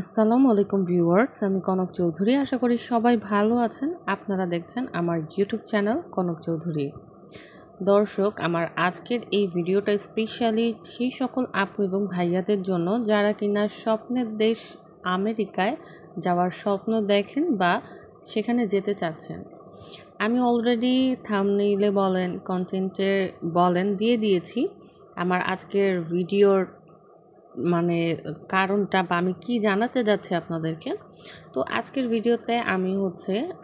আসসালামু আলাইকুম ভিউয়ার্স, আমি কনক চৌধুরী। আশা করি সবাই ভালো আছেন। আপনারা দেখছেন আমার ইউটিউব চ্যানেল কনক চৌধুরী। দর্শক, আমার আজকের এই ভিডিওটা স্পেশালি সেই সকল আপু এবং ভাইয়াদের জন্য যারা কিনা স্বপ্নের দেশ আমেরিকায় যাওয়ার স্বপ্ন দেখেন বা সেখানে যেতে চাচ্ছেন। আমি অলরেডি থাম্বনেইলে বলেন, কন্টেন্টে বলেন দিয়ে দিয়েছি আমার আজকের ভিডিওর কারণটা বা আমি কি জানাতে যাচ্ছি আপনাদেরকে। তো আজকের ভিডিওতে আমি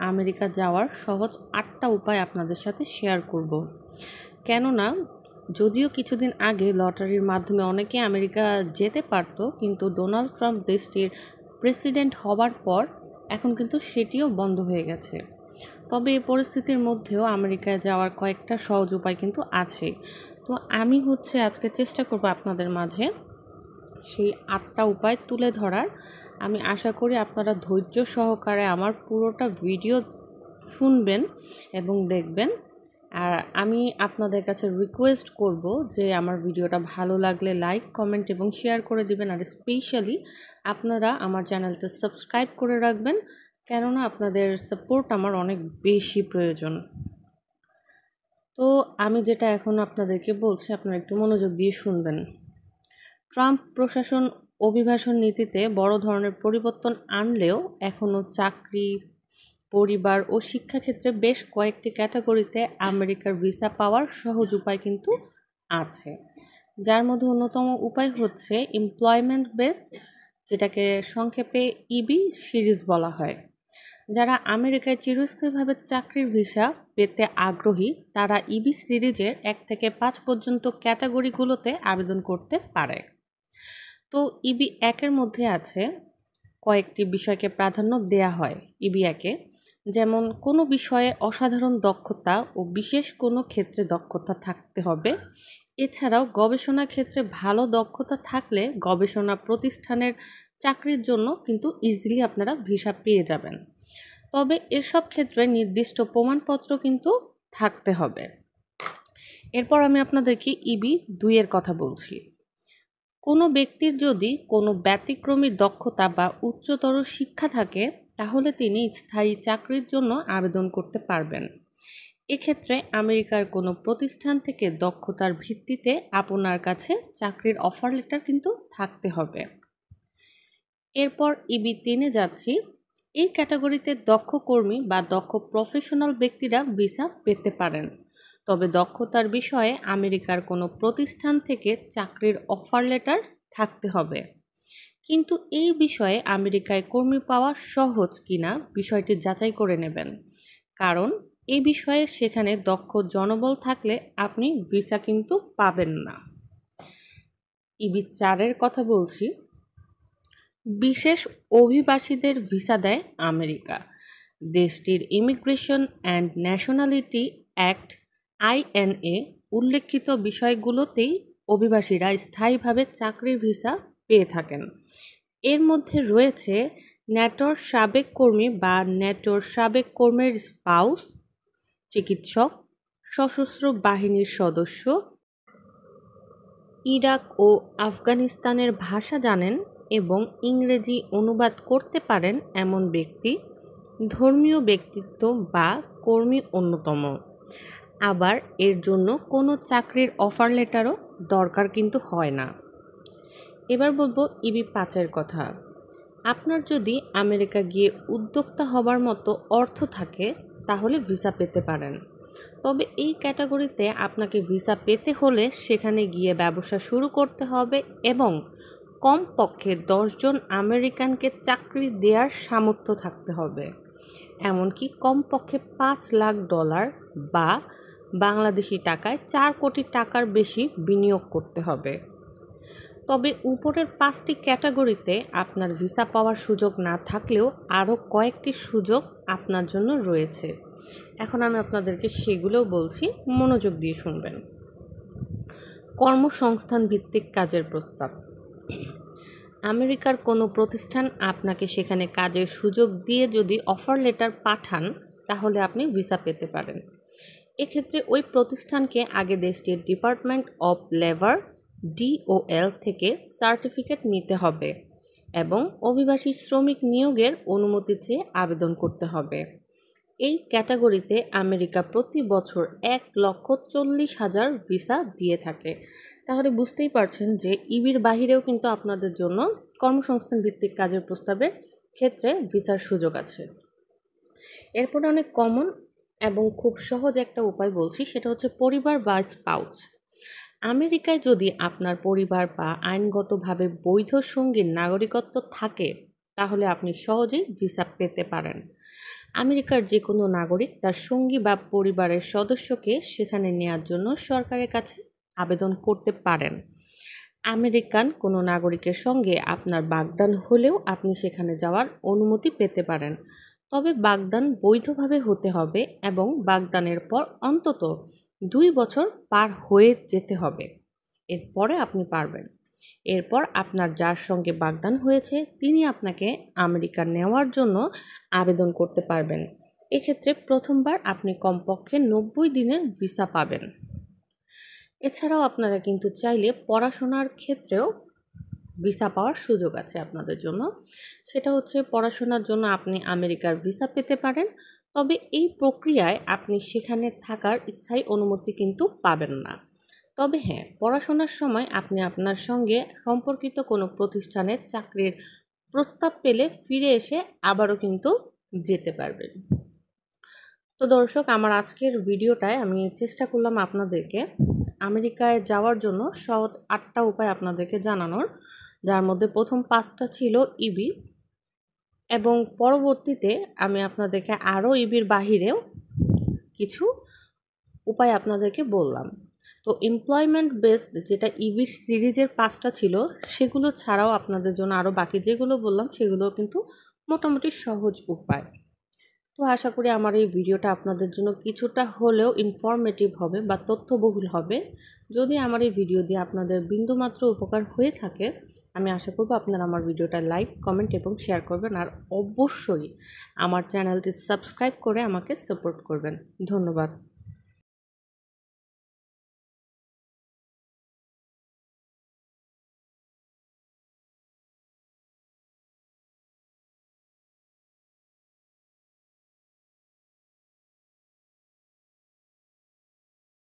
আমেরিকা যাওয়ার সহজ 8টা উপায় আপনাদের সাথে শেয়ার করব। কেননা যদিও কিছুদিন আগে লটারির মাধ্যমে অনেকে আমেরিকা যেতে পারতো, কিন্তু ডোনাল্ড ট্রাম্প দেশটির প্রেসিডেন্ট হবার পর এখন কিন্তু সেটিও বন্ধ হয়ে গেছে। তবে এই পরিস্থিতির মধ্যেও আমেরিকায় যাওয়ার কয়েকটা সহজ উপায় কিন্তু আছে। তো আমি আজকে চেষ্টা করব আপনাদের মাঝে সেই 8টা উপায় তুলে ধরার। আমি আশা করি আপনারা ধৈর্য সহকারে আমার পুরোটা ভিডিও শুনবেন এবং দেখবেন। আর আমি আপনাদের কাছে রিকোয়েস্ট করব যে আমার ভিডিওটা ভালো লাগলে লাইক, কমেন্ট এবং শেয়ার করে দিবেন। আর স্পেশালি আপনারা আমার চ্যানেলটা সাবস্ক্রাইব করে রাখবেন, কেননা আপনাদের সাপোর্ট আমার অনেক বেশি প্রয়োজন। তো আমি যেটা এখন আপনাদেরকে বলছি, আপনারা একটু মনোযোগ দিয়ে শুনবেন। ট্রাম্প প্রশাসন অভিবাসন নীতিতে বড় ধরনের পরিবর্তন আনলেও এখনও চাকরি, পরিবার ও শিক্ষাক্ষেত্রে বেশ কয়েকটি ক্যাটাগরিতে আমেরিকার ভিসা পাওয়ার সহজ উপায় কিন্তু আছে, যার মধ্যে অন্যতম উপায় হচ্ছে এমপ্লয়মেন্ট বেস, যেটাকে সংক্ষেপে ইবি সিরিজ বলা হয়। যারা আমেরিকায় চিরস্থায়ীভাবে চাকরির ভিসা পেতে আগ্রহী তারা ইবি সিরিজের 1 থেকে 5 পর্যন্ত ক্যাটাগরিগুলোতে আবেদন করতে পারে। তো ইবি 1-এর মধ্যে আছে কয়েকটি বিষয়কে প্রাধান্য দেয়া হয় ইবি 1-এ, যেমন কোনো বিষয়ে অসাধারণ দক্ষতা ও বিশেষ কোনো ক্ষেত্রে দক্ষতা থাকতে হবে। এছাড়াও গবেষণা ক্ষেত্রে ভালো দক্ষতা থাকলে গবেষণা প্রতিষ্ঠানের চাকরির জন্য কিন্তু ইজিলি আপনারা ভিসা পেয়ে যাবেন। তবে এসব ক্ষেত্রে নির্দিষ্ট প্রমাণপত্র কিন্তু থাকতে হবে। এরপর আমি আপনাদেরকে ইবি 2-এর কথা বলছি। কোনো ব্যক্তির যদি কোনো ব্যতিক্রমী দক্ষতা বা উচ্চতর শিক্ষা থাকে তাহলে তিনি স্থায়ী চাকরির জন্য আবেদন করতে পারবেন। এক্ষেত্রে আমেরিকার কোনো প্রতিষ্ঠান থেকে দক্ষতার ভিত্তিতে আপনার কাছে চাকরির অফার লেটার কিন্তু থাকতে হবে। এরপর ইবি 3-এ যাচ্ছি। এই ক্যাটাগরিতে দক্ষ কর্মী বা দক্ষ প্রফেশনাল ব্যক্তিরা ভিসা পেতে পারেন, তবে দক্ষতার বিষয়ে আমেরিকার কোনো প্রতিষ্ঠান থেকে চাকরির অফার লেটার থাকতে হবে। কিন্তু এই বিষয়ে আমেরিকায় কর্মী পাওয়া সহজ কিনা বিষয়টি যাচাই করে নেবেন, কারণ এই বিষয়ে সেখানে দক্ষ জনবল থাকলে আপনি ভিসা কিন্তু পাবেন না। ইবি 4-এর কথা বলছি। বিশেষ অভিবাসীদের ভিসা দেয় আমেরিকা। দেশটির immigration and nationality act INA উল্লেখিত বিষয়গুলোতেই অভিবাসীরা স্থায়ীভাবে চাকরির ভিসা পেয়ে থাকেন। এর মধ্যে রয়েছে ন্যাটোর সাবেক কর্মী বা ন্যাটোর সাবেক কর্মীর স্পাউস, চিকিৎসক, সশস্ত্র বাহিনীর সদস্য, ইরাক ও আফগানিস্তানের ভাষা জানেন এবং ইংরেজি অনুবাদ করতে পারেন এমন ব্যক্তি, ধর্মীয় ব্যক্তিত্ব বা কর্মী অন্যতম। আবার এর জন্য কোনো চাকরির অফার লেটারও দরকার কিন্তু হয় না। এবার বলবো ইবি 5-এর কথা। আপনার যদি আমেরিকা গিয়ে উদ্যোক্তা হবার মতো অর্থ থাকে তাহলে ভিসা পেতে পারেন। তবে এই ক্যাটাগরিতে আপনাকে ভিসা পেতে হলে সেখানে গিয়ে ব্যবসা শুরু করতে হবে এবং কমপক্ষে 10 জন আমেরিকানকে চাকরি দেওয়ার সামর্থ্য থাকতে হবে। এমনকি কমপক্ষে $5 লাখ বা বাংলাদেশি টাকায় 4 কোটি টাকার বেশি বিনিয়োগ করতে হবে। তবে উপরের 5টি ক্যাটাগরিতে আপনার ভিসা পাওয়ার সুযোগ না থাকলেও আরও কয়েকটি সুযোগ আপনার জন্য রয়েছে। এখন আমি আপনাদেরকে সেগুলোও বলছি, মনোযোগ দিয়ে শুনবেন। কর্মসংস্থান ভিত্তিক কাজের প্রস্তাব। আমেরিকার কোনো প্রতিষ্ঠান আপনাকে সেখানে কাজের সুযোগ দিয়ে যদি অফার লেটার পাঠান তাহলে আপনি ভিসা পেতে পারেন। এক্ষেত্রে ওই প্রতিষ্ঠানকে আগে দেশটির ডিপার্টমেন্ট অফ লেবার DOL থেকে সার্টিফিকেট নিতে হবে এবং অভিবাসী শ্রমিক নিয়োগের অনুমতি চেয়ে আবেদন করতে হবে। এই ক্যাটাগরিতে আমেরিকা প্রতি বছর 1,40,000 ভিসা দিয়ে থাকে। তাহলে বুঝতেই পারছেন যে ইবির বাহিরেও কিন্তু আপনাদের জন্য কর্মসংস্থান ভিত্তিক কাজের প্রস্তাবের ক্ষেত্রে ভিসার সুযোগ আছে। এরপরে অনেক কমন এবং খুব সহজ একটা উপায় বলছি, সেটা হচ্ছে পরিবার বা স্পাউস। আমেরিকায় যদি আপনার পরিবার বা আইনগতভাবে বৈধ সঙ্গীর নাগরিকত্ব থাকে, তাহলে আপনি সহজেই ভিসা পেতে পারেন। আমেরিকার যে কোনো নাগরিক তার সঙ্গী বা পরিবারের সদস্যকে সেখানে নেয়ার জন্য সরকারের কাছে আবেদন করতে পারেন। আমেরিকান কোনো নাগরিকের সঙ্গে আপনার বাগদান হলেও আপনি সেখানে যাওয়ার অনুমতি পেতে পারেন। তবে বাগদান বৈধভাবে হতে হবে এবং বাগদানের পর অন্তত 2 বছর পার হয়ে যেতে হবে। এরপরে আপনি পারবেন। এরপর আপনার যার সঙ্গে বাগদান হয়েছে তিনি আপনাকে আমেরিকা নেওয়ার জন্য আবেদন করতে পারবেন। এক্ষেত্রে প্রথমবার আপনি কমপক্ষে 90 দিনের ভিসা পাবেন। এছাড়াও আপনারা কিন্তু চাইলে পড়াশোনার ক্ষেত্রেও ভিসা পাওয়ার সুযোগ আছে আপনাদের জন্য। সেটা হচ্ছে পড়াশোনার জন্য আপনি আমেরিকার ভিসা পেতে পারেন। তবে এই প্রক্রিয়ায় আপনি সেখানে থাকার স্থায়ী অনুমতি কিন্তু পাবেন না। তবে হ্যাঁ, পড়াশোনার সময় আপনি আপনার সঙ্গে সম্পর্কিত কোনো প্রতিষ্ঠানে চাকরির প্রস্তাব পেলে ফিরে এসে আবারও কিন্তু যেতে পারবেন। তো দর্শক, আমার আজকের ভিডিওটায় আমি চেষ্টা করলাম আপনাদেরকে আমেরিকায় যাওয়ার জন্য সহজ 8টা উপায় আপনাদেরকে জানানোর, যার মধ্যে প্রথম 5টা ছিল ইবি এবং পরবর্তীতে আমি আপনাদেরকে আরও ইবির বাহিরেও কিছু উপায় আপনাদেরকে বললাম। তো এমপ্লয়মেন্ট বেসড যেটা ইবির সিরিজের 5টা ছিল, সেগুলো ছাড়াও আপনাদের জন্য আরও বাকি যেগুলো বললাম সেগুলো কিন্তু মোটামুটি সহজ উপায়। তো আশা করি আমার এই ভিডিওটা আপনাদের জন্য কিছুটা হলেও ইনফরমেটিভ হবে বা তথ্যবহুল হবে। যদি আমার এই ভিডিও দিয়ে আপনাদের বিন্দুমাত্র উপকার হয়ে থাকে, আমি আশা করব আপনারা আমার ভিডিওটা লাইক, কমেন্ট এবং শেয়ার করবেন, আর অবশ্যই আমার চ্যানেলটি সাবস্ক্রাইব করে আমাকে সাপোর্ট করবেন। ধন্যবাদ।